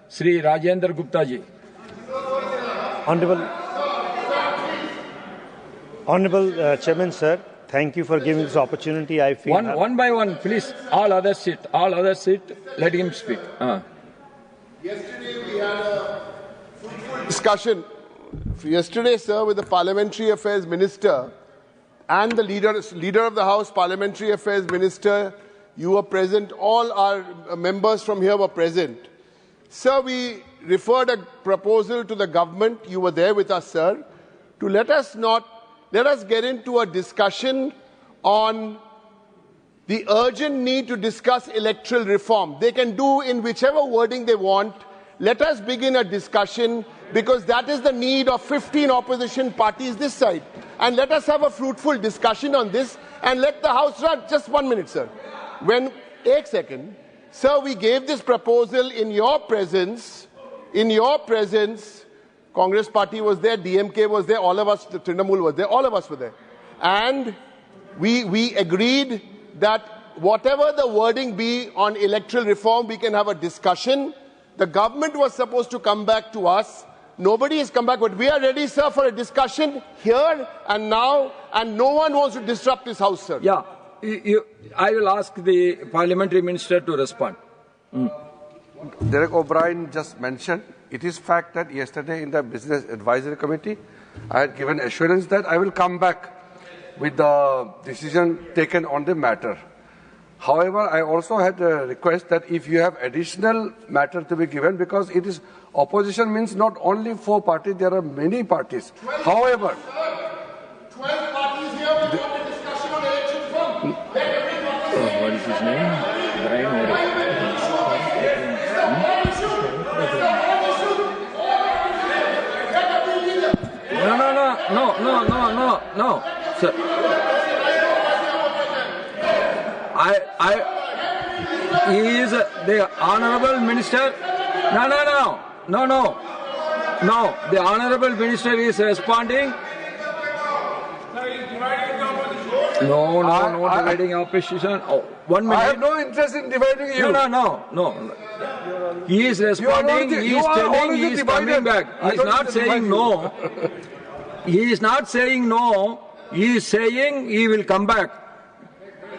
Sri Rajendra Gupta ji. Honorable Chairman, sir, thank you for giving this opportunity. I feel one by one, please. All others sit. All others sit. Let him speak. Yesterday we had a fruitful discussion. Yesterday, sir, with the Parliamentary Affairs Minister and the leader of the House, Parliamentary Affairs Minister, you were present. All our members from here were present. Sir, we referred a proposal to the government. You were there with us, sir, to let us get into a discussion on the urgent need to discuss electoral reform. They can do in whichever wording they want. Let us begin a discussion because that is the need of 15 opposition parties this side. And let us have a fruitful discussion on this and let the House run. Just 1 minute, sir. एक second. Sir, we gave this proposal in your presence. Congress party was there, DMK was there, all of us, the Trinamool was there, all of us were there. And we agreed that whatever the wording be on electoral reform, we can have a discussion. The government was supposed to come back to us. Nobody has come back, but we are ready, sir, for a discussion here and now, and no one wants to disrupt this House, sir. Yeah, I will ask the Parliamentary Minister to respond. Derek O'Brien just mentioned, it is fact that yesterday in the Business Advisory Committee, I had given assurance that I will come back with the decision taken on the matter. However, I also had a request that if you have additional matter to be given, because it is opposition means not only 4 parties, there are many parties. However, 12 parties here will want a discussion on election reform. What is his name? No, sir. He is the Honorable Minister. No. The Honorable Minister is responding. No, dividing opposition. Oh, 1 minute. I have no interest in dividing you. No. He is responding. He is telling he is coming back. He is not saying no. He is not saying no. He is saying he will come back.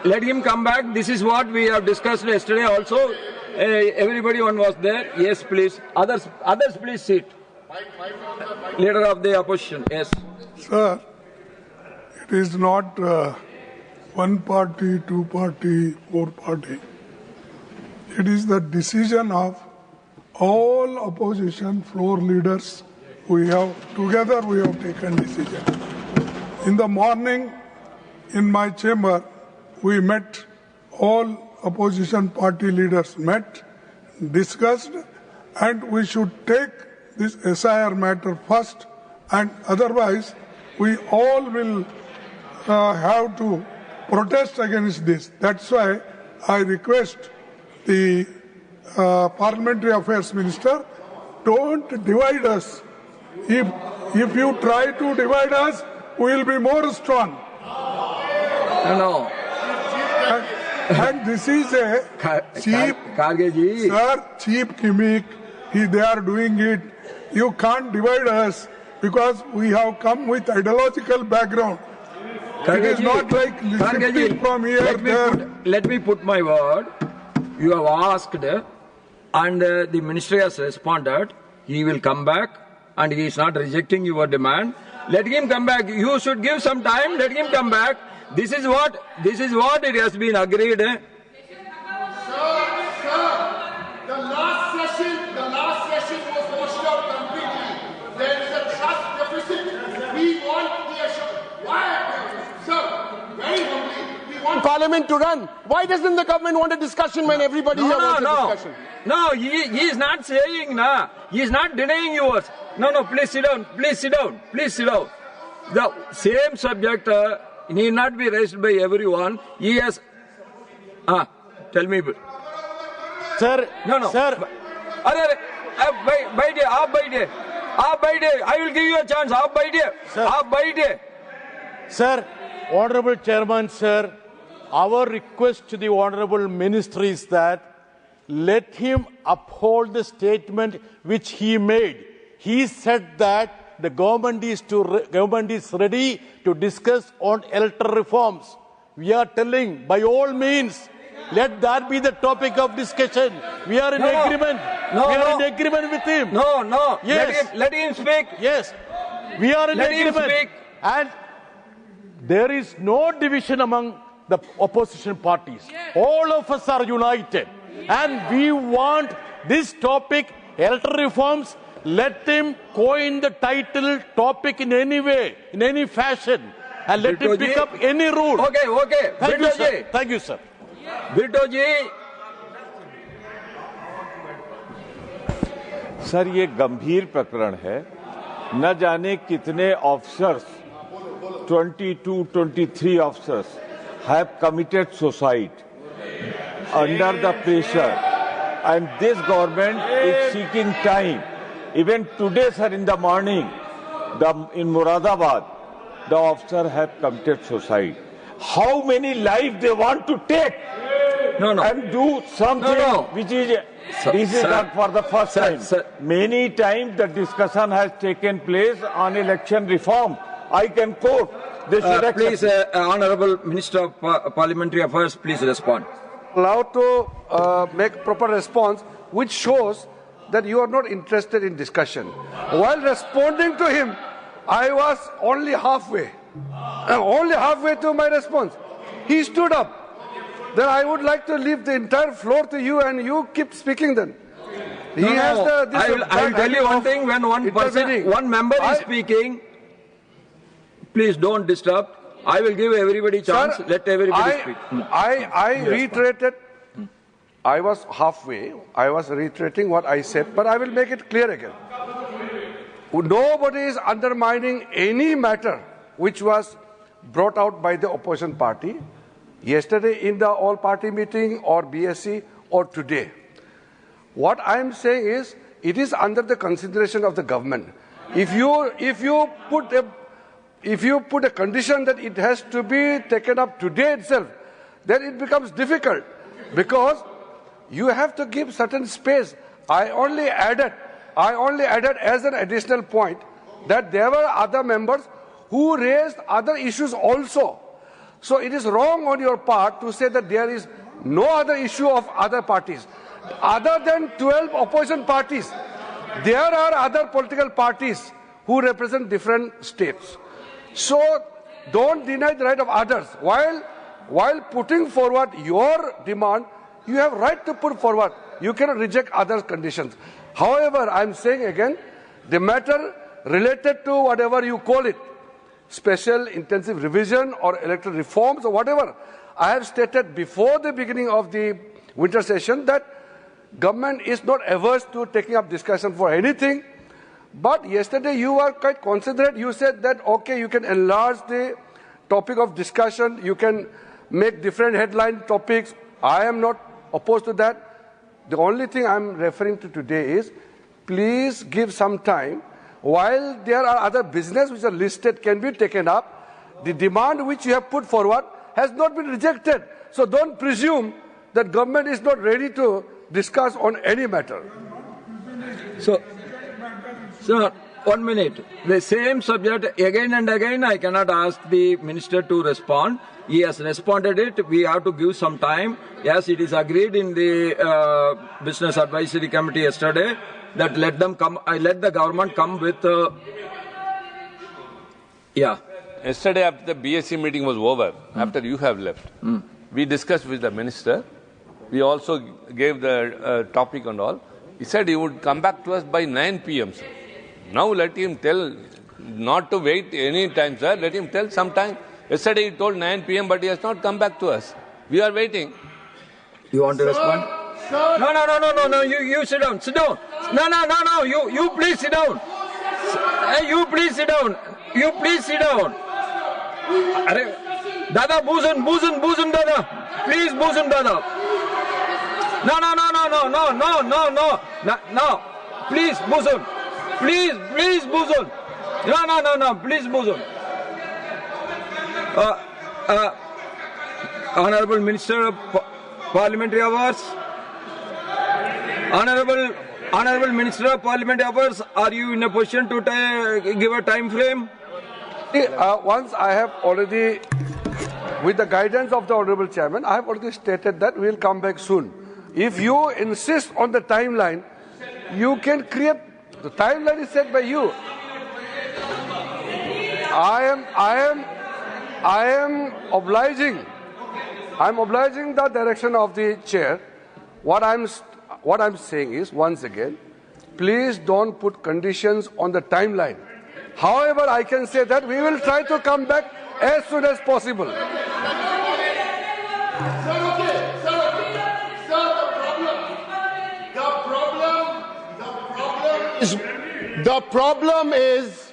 Let him come back. This is what we have discussed yesterday also. Everybody was there. Yes, please. Others please sit. Leader of the opposition. Yes. Sir, it is not 1 party, 2 party, 4 party. It is the decision of all opposition floor leaders. Together we have taken decision. In the morning, in my chamber, we met, all opposition party leaders met, discussed, and we should take this SIR matter first, and otherwise we all will have to protest against this. That's why I request the Parliamentary Affairs Minister, don't divide us. If you try to divide us, we will be more strong. No. And this is a cheap gimmick. They are doing it. You can't divide us because we have come with ideological background. It is not like shifting from here there. Let me put my word. You have asked and the minister has responded. He will come back and he is not rejecting your demand. Let him come back. You should give some time. Let him come back. This is what it has been agreed. Sir, the last session was washed out completely. There is a trust deficit. We want the assurance. Why, sir? Very humbly, we want Parliament to run. Why doesn't the government want a discussion when everybody here wants a discussion? No, he is not saying no. He is not denying yours. No, please sit down. The same subject need not be raised by everyone. He has. Tell me. Sir. No. Sir. By day. I will give you a chance. By day. Sir, Honorable Chairman, sir, our request to the Honorable Minister is that let him uphold the statement which he made. He said that the government is ready to discuss on electoral reforms. We are telling, by all means, let that be the topic of discussion. We are in agreement. We are in agreement with him. No. Yes. Let him speak. Yes. We are in Let him agreement. speak. And there is no division among the opposition parties. All of us are united. And we want this topic, electoral reforms, let him coin the title topic in any way, in any fashion. And let him pick up any rule. Okay. Thank you, sir. Thank you, sir. Bitto ji, sir ये गंभीर प्रकरण है। न जाने कितने officers 22-23 officers have committed suicide under the pressure, and this government is seeking time. Even today, sir, in the morning, in Moradabad, the officer have committed suicide. How many lives they want to take? And do something which is this is not for the first time. Many times the discussion has taken place on election reform. I can quote. Please, Honorable Minister of Parliamentary Affairs, please respond. Allowed to make proper response, which shows that you are not interested in discussion. While responding to him, I was only halfway to my response. He stood up. Then I would like to leave the entire floor to you, and you keep speaking then. I will tell you one thing. When one member is speaking, please don't disturb. I will give everybody chance. Sir, let everybody speak. I reiterated. I was halfway. I was reiterating what I said, but I will make it clear again. Nobody is undermining any matter which was brought out by the opposition party yesterday in the all-party meeting or BSc or today. What I am saying is, it is under the consideration of the government. If you put a condition that it has to be taken up today itself, then it becomes difficult, because you have to give certain space. I only added as an additional point that there were other members who raised other issues also. So it is wrong on your part to say that there is no other issue of other parties. Other than 12 opposition parties, there are other political parties who represent different states. So don't deny the right of others. While putting forward your demand, you have right to put forward. You cannot reject others' conditions. However, I am saying again, the matter related to whatever you call it, special intensive revision or electoral reforms or whatever, I have stated before the beginning of the winter session that government is not averse to taking up discussion for anything. But yesterday you were quite considerate. You said that, okay, you can enlarge the topic of discussion, you can make different headline topics. I am not opposed to that. The only thing I am referring to today is, please give some time. While there are other business which are listed can be taken up, the demand which you have put forward has not been rejected. So don't presume that government is not ready to discuss on any matter. So 1 minute. The same subject again and again, I cannot ask the minister to respond. He has responded it. We have to give some time. Yes, it is agreed in the Business Advisory Committee yesterday that let them come. Let the government come with. Yesterday, after the BSc meeting was over, after you have left, we discussed with the minister. We also gave the topic and all. He said he would come back to us by 9 p.m. Sir. Now let him tell, not to wait any time, sir. Let him tell sometime. Yesterday he told 9 p.m., but he has not come back to us. We are waiting. You want to respond? No. You sit down. Sit down. No. You please sit down. You please sit down. You please sit down. Dada, boozen, Dada. Please, boozen, Dada. No. Please, boozen. Please, boozen. No. Please, boozen. Honorable Minister of Parliamentary Affairs. Honorable Minister of Parliamentary Affairs, are you in a position to give a time frame? Once I have already, with the guidance of the Honorable Chairman, I have already stated that we will come back soon. If you insist on the timeline, you can create, the timeline is set by you. I am obliging the direction of the chair. What I'm saying is, once again, please don't put conditions on the timeline. However, I can say that we will try to come back as soon as possible. The problem is,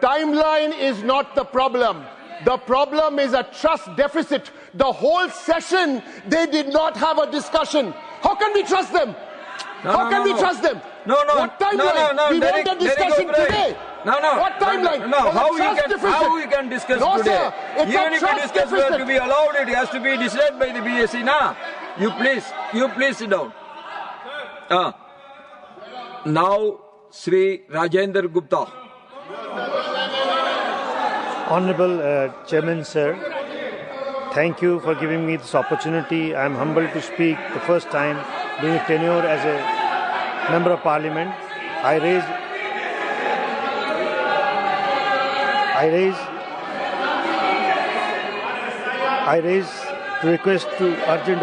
timeline is not the problem. The problem is a trust deficit. The whole session, they did not have a discussion. How can we trust them? How can we trust them? What timeline? We want a discussion today. What timeline? How we can discuss today? Sir, it's even a if trust the discussion deficit. to be allowed, it has to be decided by the BSc. You please sit down. Now, Sri Rajendra Gupta. Honorable Chairman, sir, thank you for giving me this opportunity. I am humbled to speak the first time during a tenure as a Member of Parliament. I raise the request to urgent.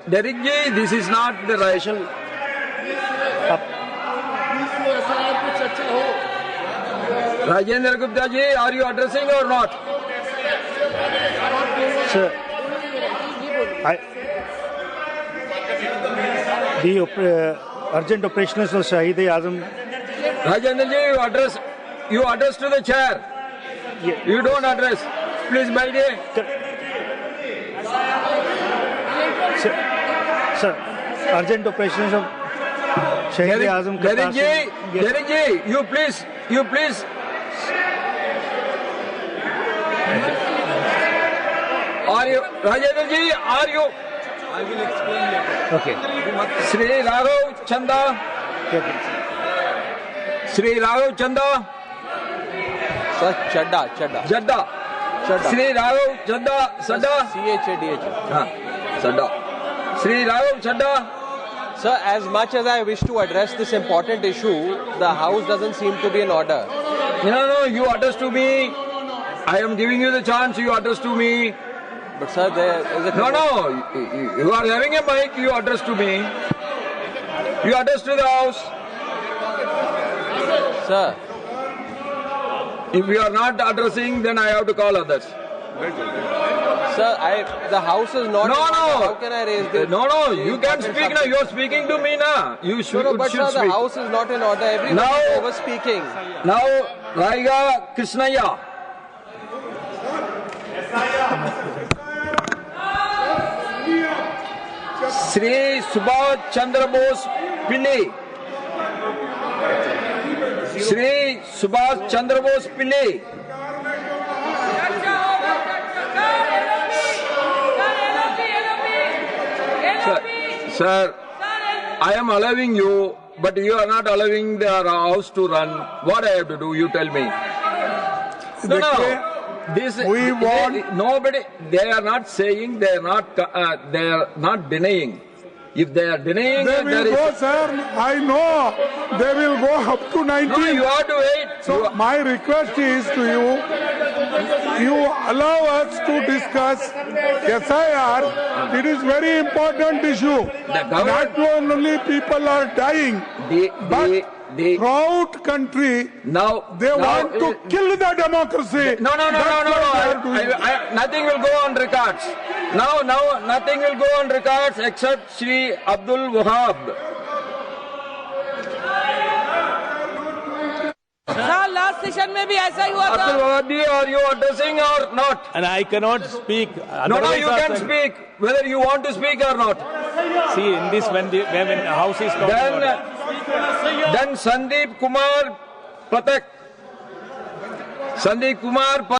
Derek ji, this is not the rational. Rajendra Gupta ji, are you addressing or not? Sir, the urgent operations of Shahid-e-Azam. Rajendra ji, you address to the chair. Yeah. You don't address. Please, by day. Sir, urgent operations of Shahid-e-Azam. Derek ji, you please. Are you, Rajendra ji, are you? I will explain later. Okay. Sri Raghav Chanda. Sri Raghav Chanda. Sir, Chadda. Sri Raghav Chanda. Chadda. C-H-A-D-H. Chadda. Sri Raghav Chadda. Sir, as much as I wish to address this important issue, the House doesn't seem to be in order. No, you address to me. I am giving you the chance, you address to me. But sir, there is a... No, you are having a mic, you address to me. You address to the House. Sir. If you are not addressing, then I have to call others. Sir, the House is not... No. How can I raise this? No, you can speak now. You are speaking to me now. You should, but should sir, speak. the House is not in order. Everyone is over speaking. Now, Raiga Krishnaya. Sri Subhash Chandra Bose Pillai. Sri Subhash Chandra Bose Pillai. Sir, I am allowing you, but you are not allowing the House to run. What I have to do, you tell me. No. Nobody. They are not saying. They are not denying. If they are denying, they will go, sir. I know they will go up to 19. No, you have to wait. So my request is to you. You allow us to discuss SIR. It is very important issue. Not only people are dying, but throughout country now they want to kill the democracy. No. Nothing will go on records. Now, nothing will go on records except Sri Abdul Wahab. Sir last session में भी ऐसा ही हुआ था. Abdul Wahab, are you addressing or not? And I cannot speak. No, you can speak whether you want to speak or not. See, in this when the House is not in order. Then Sandeep Kumar Patak. Sandeep Kumar.